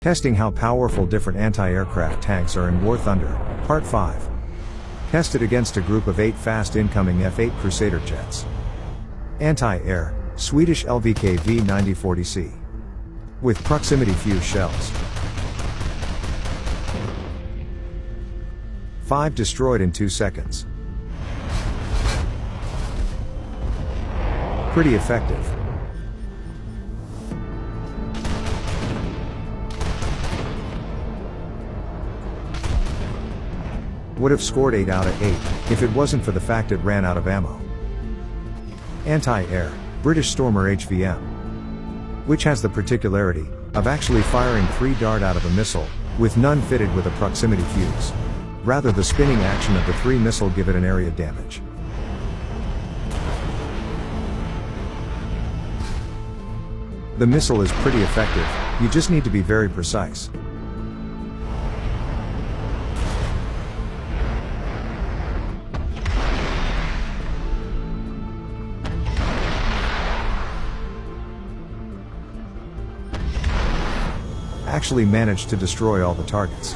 Testing how powerful different anti-aircraft tanks are in War Thunder, Part 5. Tested against a group of 8 fast incoming F-8 Crusader jets. Anti-air, Swedish LVK V9040C. With proximity fuse shells. 5 destroyed in 2 seconds. Pretty effective. Would have scored 8 out of 8, if it wasn't for the fact it ran out of ammo. Anti-air, British Stormer HVM. Which has the particularity of actually firing 3 dart out of a missile, with none fitted with a proximity fuse. Rather the spinning action of the 3 missile give it an area damage. The missile is pretty effective, you just need to be very precise. Actually managed to destroy all the targets.